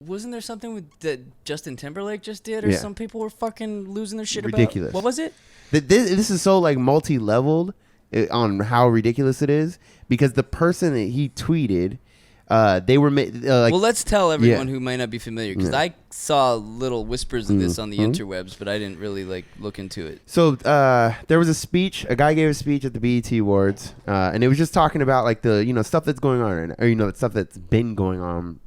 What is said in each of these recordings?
Wasn't there something that Justin Timberlake just did, or some people were fucking losing their shit ridiculous. about? What was it? This is so like multi-leveled on how ridiculous it is, because the person that he tweeted, they were like. Well, let's tell everyone who might not be familiar, because I saw little whispers of this on the interwebs, but I didn't really like look into it. So there was a speech. A guy gave a speech at the BET Awards, and it was just talking about like the stuff that's going on, or the stuff that's been going on,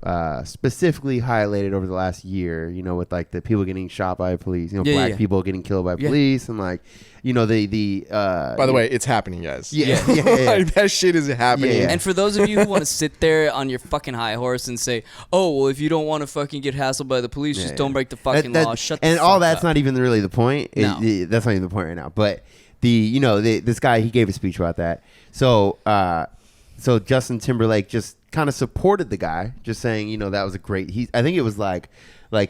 specifically highlighted over the last year. With like the people getting shot by police, black people getting killed by police, and like the. By the way, it's happening, guys. Yeah. Like, that shit is happening. And for those of you who want to sit there on your fucking high horse and say, "Oh, well, if you don't want to fucking get hassled by the police, just don't break the fucking law." Shut the fuck up. And all that's not even really the point. No. That's not even the point right now. But this guy, he gave a speech about that. So Justin Timberlake just kind of supported the guy, just saying, that was a great. I think it was like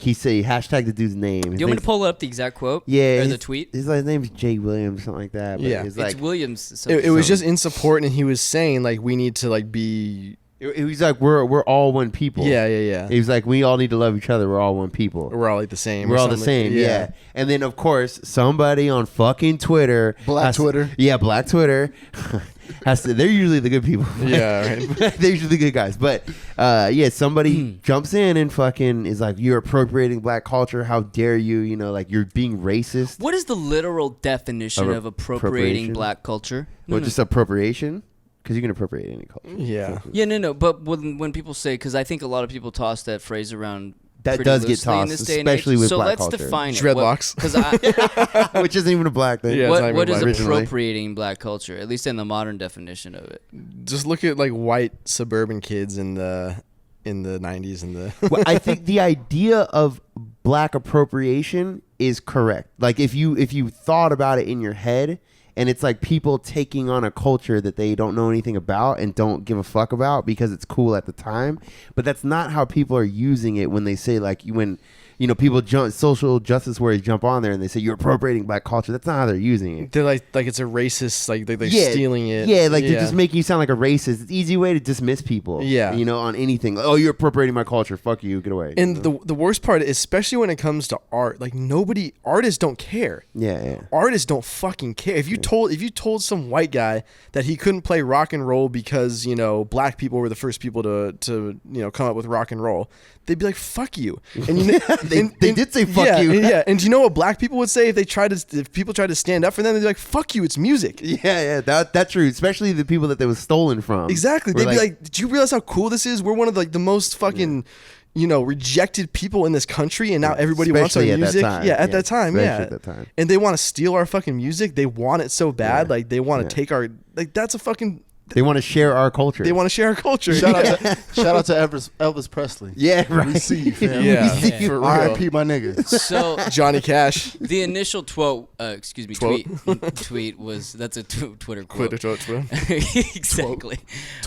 he said hashtag the dude's name. You want me to pull up the exact quote? Yeah, or the tweet. His name's Jay Williams, something like that. But it's Williams. So it was just in support, and he was saying like we need to like be. He was like, we're all one people. Yeah. He was like, we all need to love each other. We're all one people. We're all like the same. We're all the same. Yeah. And then of course somebody on fucking Twitter, Black Twitter. They're usually the good people. Yeah, right. They're usually the good guys. But somebody jumps in and fucking is like, you're appropriating black culture. How dare you? Like you're being racist. What is the literal definition of appropriating black culture? Just appropriation? Because you can appropriate any culture. Yeah. Yeah, no. But when people say, because I think a lot of people toss that phrase around. That does get tossed, especially with black culture. So let's define it. Dreadlocks. Which isn't even a black thing. Yeah, what is appropriating black culture, at least in the modern definition of it? Just look at like white suburban kids in the 90s and the. Well, I think the idea of black appropriation is correct. Like if you thought about it in your head, and it's like people taking on a culture that they don't know anything about and don't give a fuck about because it's cool at the time. But that's not how people are using it when they say like when people jump social justice warriors jump on there and they say you're appropriating black culture. That's not how they're using it. They're like it's a racist, like they're stealing it. Yeah, like they're just making you sound like a racist. It's an easy way to dismiss people. Yeah. On anything. Like, oh, you're appropriating my culture. Fuck you. Get away. And the worst part, especially when it comes to art, like artists don't care. Yeah. Artists don't fucking care. If you told some white guy that he couldn't play rock and roll because, black people were the first people to come up with rock and roll, they'd be like, fuck you. And they did say fuck you. Yeah. And do you know what black people would say if people tried to stand up for them? They'd be like, fuck you, it's music. Yeah, that's true. Especially the people that they was stolen from. Exactly. They'd be like, did you realize how cool this is? We're one of the most fucking rejected people in this country, and now everybody wants our music. At that time. And they want to steal our fucking music. They want it so bad. Like they want to take our that's a fucking. They want to share our culture. Shout out to Elvis Presley. Yeah, right. We see you, fam. Yeah, for R.I.P. my nigga. So Johnny Cash. The initial tweet was that's a Twitter quote. Twitter. Exactly.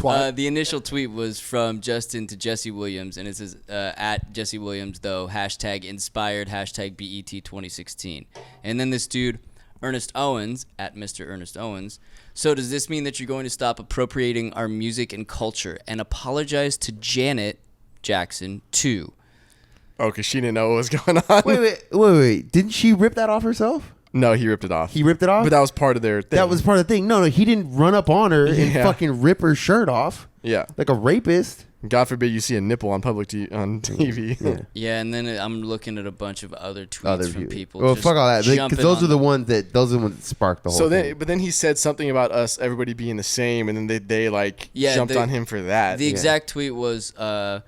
The initial tweet was from Justin to Jessie Williams, and it says at Jessie Williams though #inspired #BET 2016, and then this dude Ernest Owens at Mr. Ernest Owens. So does this mean that you're going to stop appropriating our music and culture and apologize to Janet Jackson too? Oh, because she didn't know what was going on. Wait. Didn't she rip that off herself? No, he ripped it off. He ripped it off? But that was part of their thing. That was part of the thing. No, he didn't run up on her and fucking rip her shirt off. Yeah. Like a rapist. God forbid you see a nipple on on TV. Yeah, and then I'm looking at a bunch of other tweets from people. Well, fuck all that, because those are the ones that sparked the whole thing. But then he said something about everybody being the same, and then they jumped on him for that. The exact tweet was, hang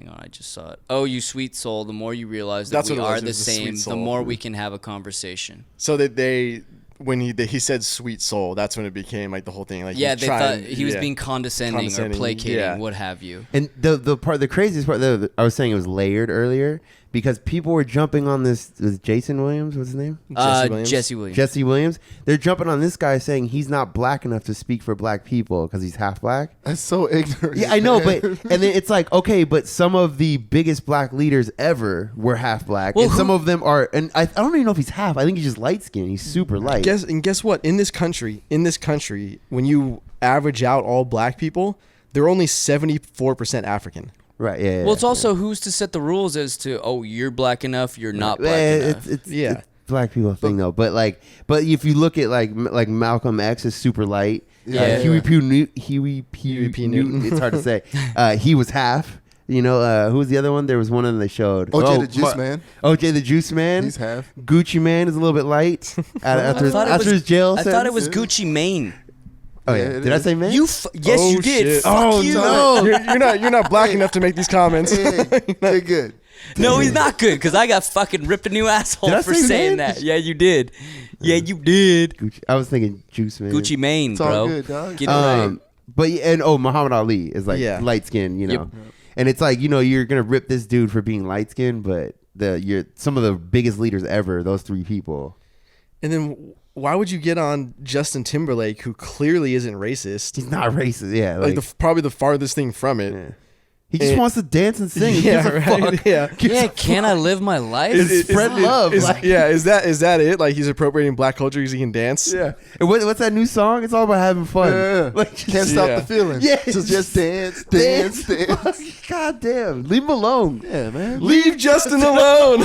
on, I just saw it. Oh, you sweet soul! The more you realize that we are the same, the more we can have a conversation. So that when he said sweet soul, that's when it became like the whole thing. Like they thought he was being condescending or placating, what have you. And the craziest part, I was saying it was layered earlier because people were jumping on this. Was Jason Williams? What's his name? Jesse Williams. Jesse Williams. They're jumping on this guy saying he's not black enough to speak for black people because he's half black. That's so ignorant. Yeah, I know, but and then it's like, okay, but some of the biggest black leaders ever were half black, and some of them are. And I don't even know if he's half. I think he's just light skinned. He's super light. Guess what? In this country, when you average out all black people, they're only 74% African. Right. Yeah. Well, it's also who's to set the rules as to you're black enough, you're not black enough. It's black people thing though. But if you look at like Malcolm X is super light. Huey P. Newton. It's hard to say. He was half. You know, who was the other one? There was one that they showed. OJ the Juice Man. OJ the Juice Man. He's half. Gucci Man is a little bit light after his jail sentence. I thought it was Gucci Mane. Oh yeah, did I say man? Yes, you did. Shit. Fuck you. No, you're not black enough to make these comments. They're good. No, he's not good because I got fucking ripped a new asshole for saying that. Yeah, you did. Yeah, you did. Gucci. I was thinking Juice Man. Gucci Mane, It's bro. all good, dog. Get it right. But Muhammad Ali is like light skin, you know. Yep. And it's like, you're gonna rip this dude for being light skinned, but you're some of the biggest leaders ever, those three people. And then why would you get on Justin Timberlake, who clearly isn't racist? He's not racist, yeah. Like probably the farthest thing from it. Yeah. He just wants to dance and sing. Yeah, right. Yeah. Can I live my life? Spread love. Is that it? Like he's appropriating black culture because he can dance? Yeah. And what's that new song? It's all about having fun. Yeah. Like, Can't stop the feeling. Yeah. So just dance. God damn. Leave him alone. Yeah, man. Leave Justin alone.